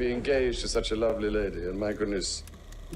be engaged to such a lovely lady, and my goodness,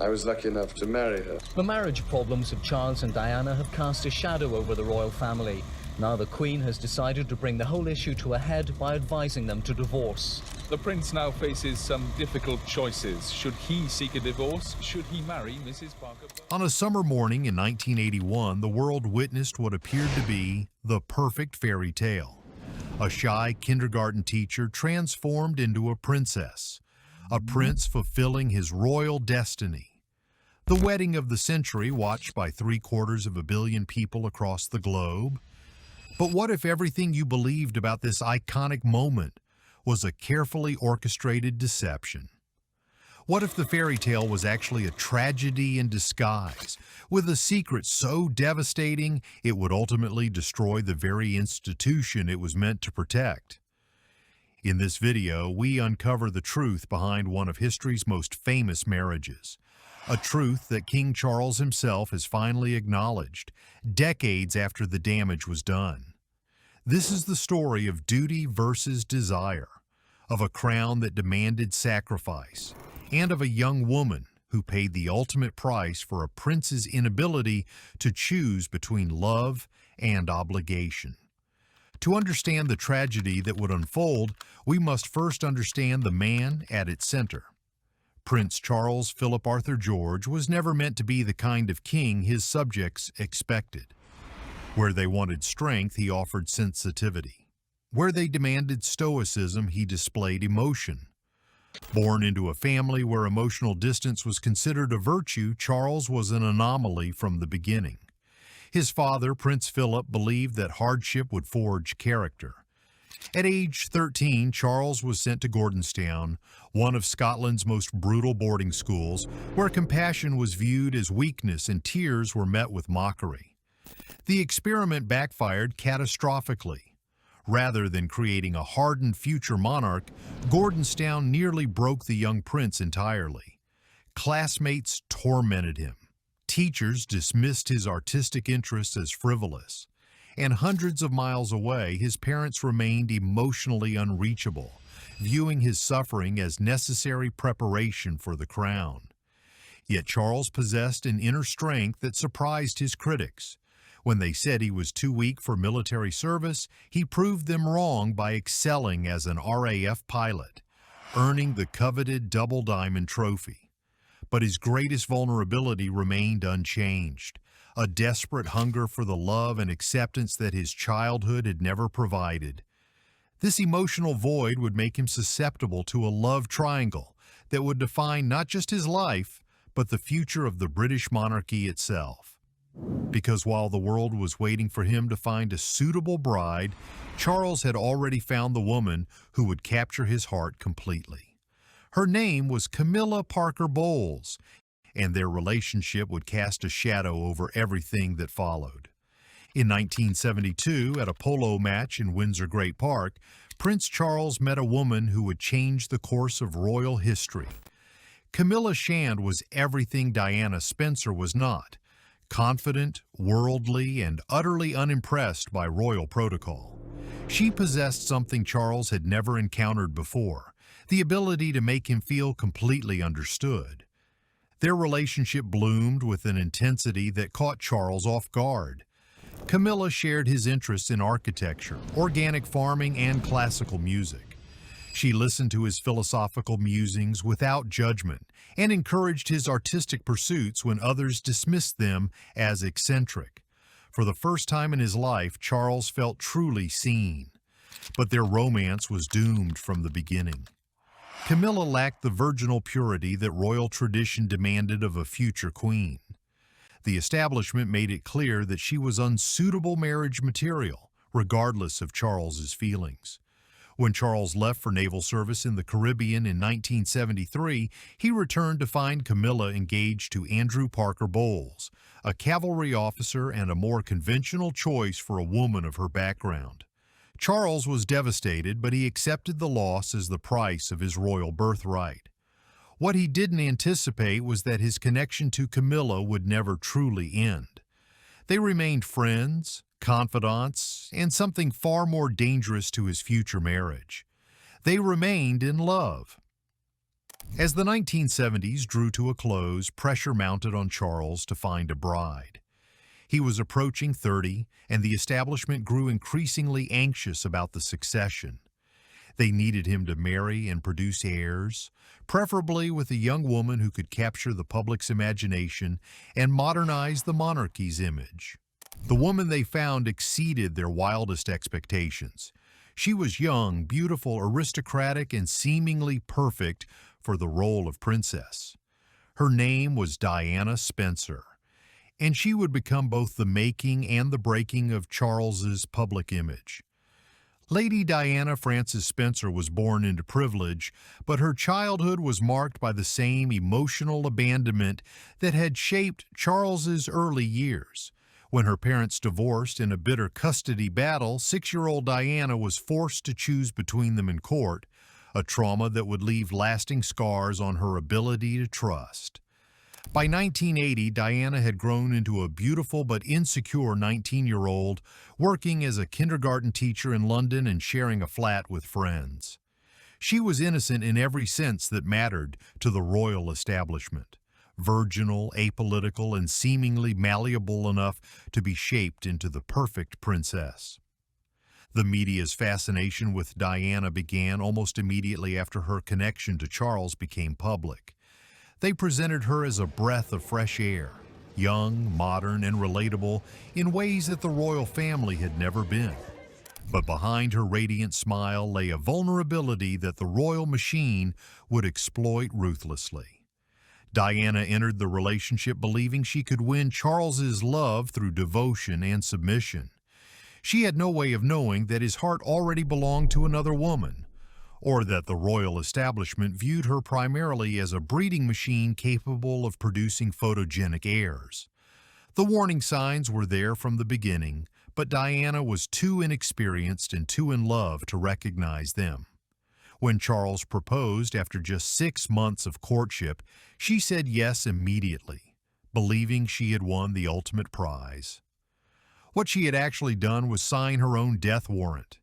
I was lucky enough to marry her. The marriage problems of Charles and Diana have cast a shadow over the royal family. Now the Queen has decided to bring the whole issue to a head by advising them to divorce. The Prince now faces some difficult choices. Should he seek a divorce? Should he marry Mrs. Parker? On a summer morning in 1981, the world witnessed what appeared to be the perfect fairy tale. A shy kindergarten teacher transformed into a princess, a prince fulfilling his royal destiny. The wedding of the century watched by 750 million people across the globe. But what if everything you believed about this iconic moment was a carefully orchestrated deception? What if the fairy tale was actually a tragedy in disguise, with a secret so devastating it would ultimately destroy the very institution it was meant to protect? In this video, we uncover the truth behind one of history's most famous marriages, a truth that King Charles himself has finally acknowledged, decades after the damage was done. This is the story of duty versus desire, of a crown that demanded sacrifice, and of a young woman who paid the ultimate price for a prince's inability to choose between love and obligation. To understand the tragedy that would unfold, we must first understand the man at its center. Prince Charles Philip Arthur George was never meant to be the kind of king his subjects expected. Where they wanted strength, he offered sensitivity. Where they demanded stoicism, he displayed emotion. Born into a family where emotional distance was considered a virtue, Charles was an anomaly from the beginning. His father, Prince Philip, believed that hardship would forge character. At age 13, Charles was sent to Gordonstown, one of Scotland's most brutal boarding schools, where compassion was viewed as weakness and tears were met with mockery. The experiment backfired catastrophically. Rather than creating a hardened future monarch, Gordonstown nearly broke the young prince entirely. Classmates tormented him. Teachers dismissed his artistic interests as frivolous. And hundreds of miles away, his parents remained emotionally unreachable, viewing his suffering as necessary preparation for the crown. Yet Charles possessed an inner strength that surprised his critics. When they said he was too weak for military service, he proved them wrong by excelling as an RAF pilot, earning the coveted Double Diamond Trophy. But his greatest vulnerability remained unchanged, a desperate hunger for the love and acceptance that his childhood had never provided. This emotional void would make him susceptible to a love triangle that would define not just his life, but the future of the British monarchy itself. Because while the world was waiting for him to find a suitable bride, Charles had already found the woman who would capture his heart completely. Her name was Camilla Parker Bowles, and their relationship would cast a shadow over everything that followed. In 1972, at a polo match in Windsor Great Park, Prince Charles met a woman who would change the course of royal history. Camilla Shand was everything Diana Spencer was not: confident, worldly, and utterly unimpressed by royal protocol. She possessed something Charles had never encountered before: the ability to make him feel completely understood. Their relationship bloomed with an intensity that caught Charles off guard. Camilla shared his interests in architecture, organic farming, and classical music. She listened to his philosophical musings without judgment and encouraged his artistic pursuits when others dismissed them as eccentric. For the first time in his life, Charles felt truly seen. But their romance was doomed from the beginning. Camilla lacked the virginal purity that royal tradition demanded of a future queen. The establishment made it clear that she was unsuitable marriage material, regardless of Charles's feelings. When Charles left for naval service in the Caribbean in 1973, he returned to find Camilla engaged to Andrew Parker Bowles, a cavalry officer and a more conventional choice for a woman of her background. Charles was devastated, but he accepted the loss as the price of his royal birthright. What he didn't anticipate was that his connection to Camilla would never truly end. They remained friends, confidants, and something far more dangerous to his future marriage. They remained in love. As the 1970s drew to a close, pressure mounted on Charles to find a bride. He was approaching 30, and the establishment grew increasingly anxious about the succession. They needed him to marry and produce heirs, preferably with a young woman who could capture the public's imagination and modernize the monarchy's image. The woman they found exceeded their wildest expectations. She was young, beautiful, aristocratic, and seemingly perfect for the role of princess. Her name was Diana Spencer, and she would become both the making and the breaking of Charles's public image. Lady Diana Frances Spencer was born into privilege, but her childhood was marked by the same emotional abandonment that had shaped Charles's early years. When her parents divorced in a bitter custody battle, 6-year-old Diana was forced to choose between them in court, a trauma that would leave lasting scars on her ability to trust. By 1980, Diana had grown into a beautiful but insecure 19-year-old, working as a kindergarten teacher in London and sharing a flat with friends. She was innocent in every sense that mattered to the royal establishment, virginal, apolitical, and seemingly malleable enough to be shaped into the perfect princess. The media's fascination with Diana began almost immediately after her connection to Charles became public. They presented her as a breath of fresh air, young, modern, and relatable in ways that the royal family had never been. But behind her radiant smile lay a vulnerability that the royal machine would exploit ruthlessly. Diana entered the relationship believing she could win Charles's love through devotion and submission. She had no way of knowing that his heart already belonged to another woman, or that the royal establishment viewed her primarily as a breeding machine capable of producing photogenic heirs. The warning signs were there from the beginning, but Diana was too inexperienced and too in love to recognize them. When Charles proposed after just 6 months of courtship, she said yes immediately, believing she had won the ultimate prize. What she had actually done was sign her own death warrant,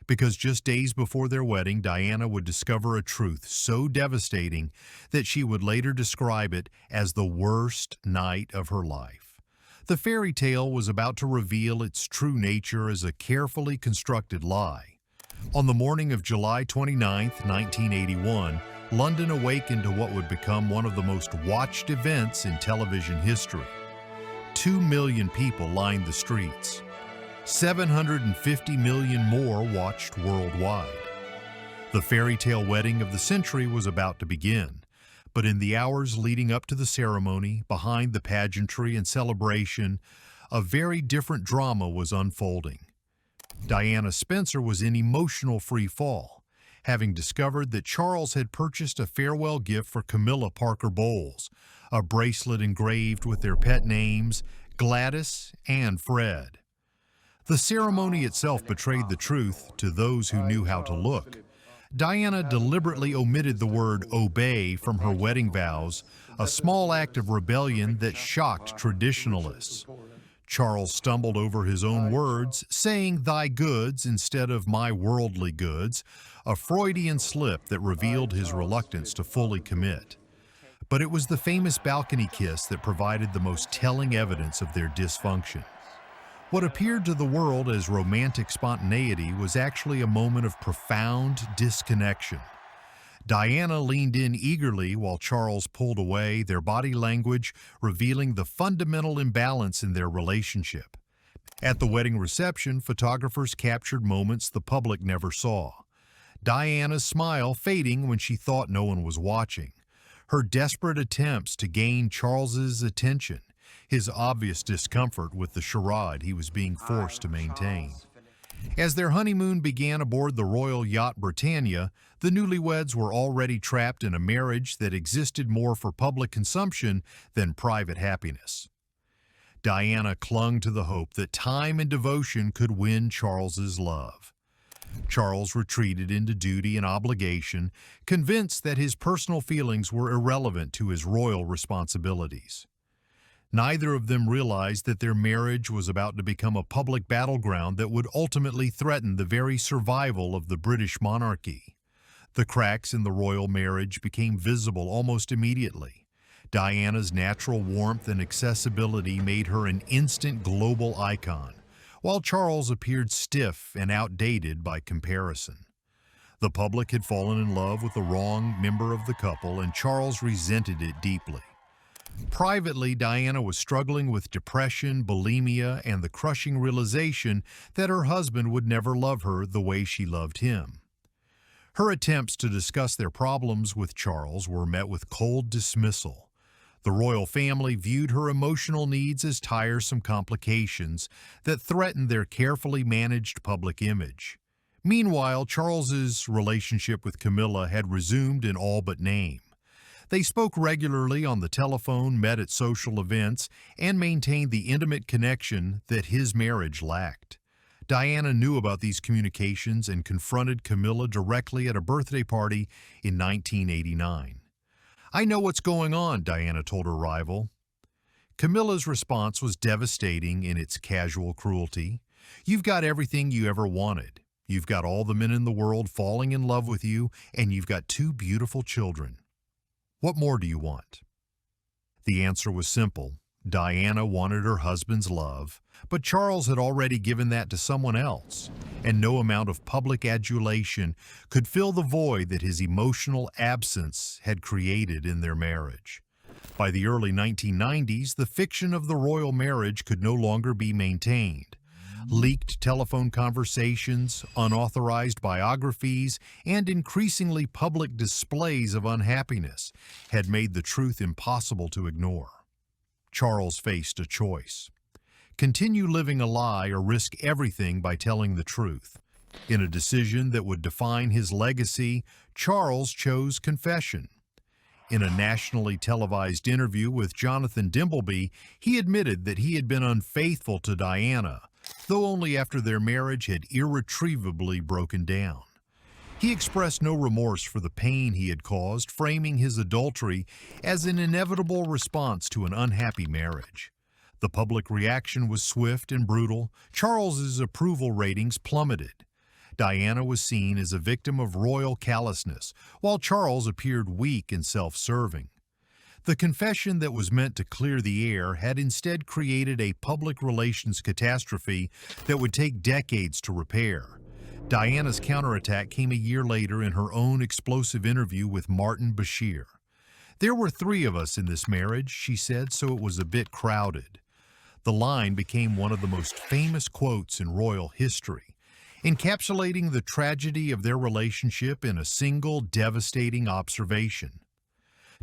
because just days before their wedding, Diana would discover a truth so devastating that she would later describe it as the worst night of her life. The fairy tale was about to reveal its true nature as a carefully constructed lie. On the morning of July 29, 1981, London awakened to what would become one of the most watched events in television history. 2 million people lined the streets. 750 million more watched worldwide. The fairy tale wedding of the century was about to begin, but in the hours leading up to the ceremony, behind the pageantry and celebration, a very different drama was unfolding. Diana Spencer was in emotional free fall, having discovered that Charles had purchased a farewell gift for Camilla Parker Bowles, a bracelet engraved with their pet names, Gladys and Fred. The ceremony itself betrayed the truth to those who knew how to look. Diana deliberately omitted the word obey from her wedding vows, a small act of rebellion that shocked traditionalists. Charles stumbled over his own words, saying thy goods instead of my worldly goods, a Freudian slip that revealed his reluctance to fully commit. But it was the famous balcony kiss that provided the most telling evidence of their dysfunction. What appeared to the world as romantic spontaneity was actually a moment of profound disconnection. Diana leaned in eagerly while Charles pulled away, their body language revealing the fundamental imbalance in their relationship. At the wedding reception, photographers captured moments the public never saw. Diana's smile fading when she thought no one was watching. Her desperate attempts to gain Charles's attention, his obvious discomfort with the charade he was being forced to maintain. As their honeymoon began aboard the royal yacht Britannia, the newlyweds were already trapped in a marriage that existed more for public consumption than private happiness. Diana clung to the hope that time and devotion could win Charles's love. Charles retreated into duty and obligation, convinced that his personal feelings were irrelevant to his royal responsibilities. Neither of them realized that their marriage was about to become a public battleground that would ultimately threaten the very survival of the British monarchy. The cracks in the royal marriage became visible almost immediately. Diana's natural warmth and accessibility made her an instant global icon, while Charles appeared stiff and outdated by comparison. The public had fallen in love with the wrong member of the couple, and Charles resented it deeply. Privately, Diana was struggling with depression, bulimia, and the crushing realization that her husband would never love her the way she loved him. Her attempts to discuss their problems with Charles were met with cold dismissal. The royal family viewed her emotional needs as tiresome complications that threatened their carefully managed public image. Meanwhile, Charles's relationship with Camilla had resumed in all but name. They spoke regularly on the telephone, met at social events, and maintained the intimate connection that his marriage lacked. Diana knew about these communications and confronted Camilla directly at a birthday party in 1989. "I know what's going on," Diana told her rival. Camilla's response was devastating in its casual cruelty. "You've got everything you ever wanted. You've got all the men in the world falling in love with you, and you've got 2 beautiful children. What more do you want?" The answer was simple. Diana wanted her husband's love, but Charles had already given that to someone else, and no amount of public adulation could fill the void that his emotional absence had created in their marriage. By the early 1990s, the fiction of the royal marriage could no longer be maintained. Leaked telephone conversations, unauthorized biographies, and increasingly public displays of unhappiness had made the truth impossible to ignore. Charles faced a choice: continue living a lie or risk everything by telling the truth. In a decision that would define his legacy, Charles chose confession. In a nationally televised interview with Jonathan Dimbleby, he admitted that he had been unfaithful to Diana, though only after their marriage had irretrievably broken down. He expressed no remorse for the pain he had caused, framing his adultery as an inevitable response to an unhappy marriage. The public reaction was swift and brutal. Charles's approval ratings plummeted. Diana was seen as a victim of royal callousness, while Charles appeared weak and self-serving. The confession that was meant to clear the air had instead created a public relations catastrophe that would take decades to repair. Diana's counterattack came a year later in her own explosive interview with Martin Bashir. "There were 3 of us in this marriage," she said, "so it was a bit crowded." The line became one of the most famous quotes in royal history, encapsulating the tragedy of their relationship in a single devastating observation.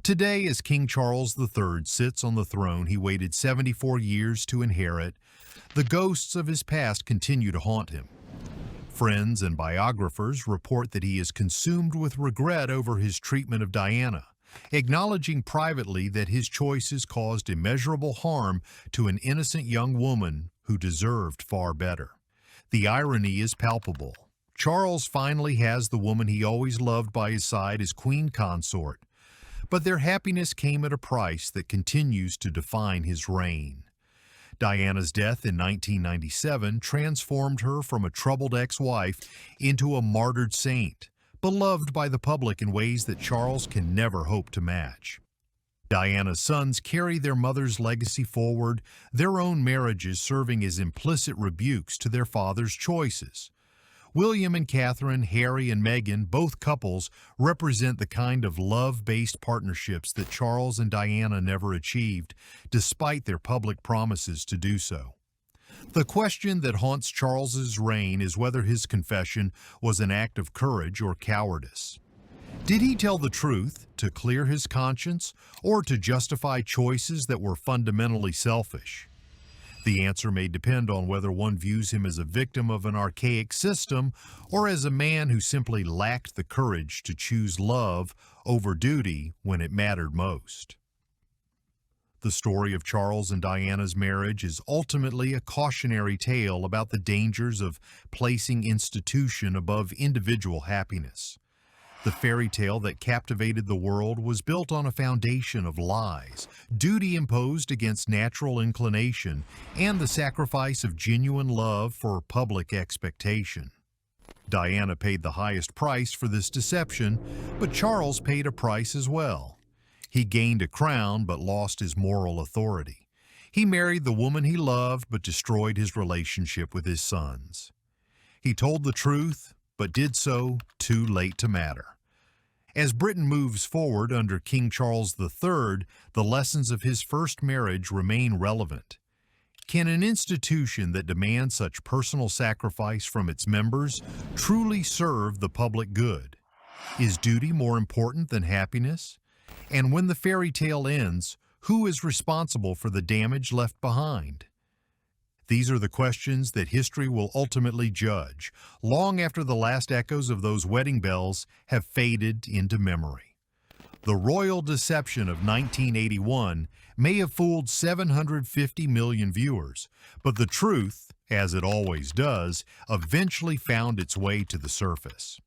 Today, as King Charles III sits on the throne he waited 74 years to inherit, the ghosts of his past continue to haunt him. Friends and biographers report that he is consumed with regret over his treatment of Diana, acknowledging privately that his choices caused immeasurable harm to an innocent young woman who deserved far better. The irony is palpable. Charles finally has the woman he always loved by his side as queen consort, but their happiness came at a price that continues to define his reign. Diana's death in 1997 transformed her from a troubled ex-wife into a martyred saint, beloved by the public in ways that Charles can never hope to match. Diana's sons carry their mother's legacy forward, their own marriages serving as implicit rebukes to their father's choices. William and Catherine, Harry and Meghan, both couples, represent the kind of love-based partnerships that Charles and Diana never achieved, despite their public promises to do so. The question that haunts Charles's reign is whether his confession was an act of courage or cowardice. Did he tell the truth to clear his conscience or to justify choices that were fundamentally selfish? The answer may depend on whether one views him as a victim of an archaic system or as a man who simply lacked the courage to choose love over duty when it mattered most. The story of Charles and Diana's marriage is ultimately a cautionary tale about the dangers of placing institution above individual happiness. The fairy tale that captivated the world was built on a foundation of lies, duty imposed against natural inclination, and the sacrifice of genuine love for public expectation. Diana paid the highest price for this deception, but Charles paid a price as well. He gained a crown but lost his moral authority. He married the woman he loved but destroyed his relationship with his sons. He told the truth, but did so too late to matter. As Britain moves forward under King Charles III, the lessons of his first marriage remain relevant. Can an institution that demands such personal sacrifice from its members truly serve the public good? Is duty more important than happiness? And when the fairy tale ends, who is responsible for the damage left behind? These are the questions that history will ultimately judge, long after the last echoes of those wedding bells have faded into memory. The royal deception of 1981 may have fooled 750 million viewers, but the truth, as it always does, eventually found its way to the surface.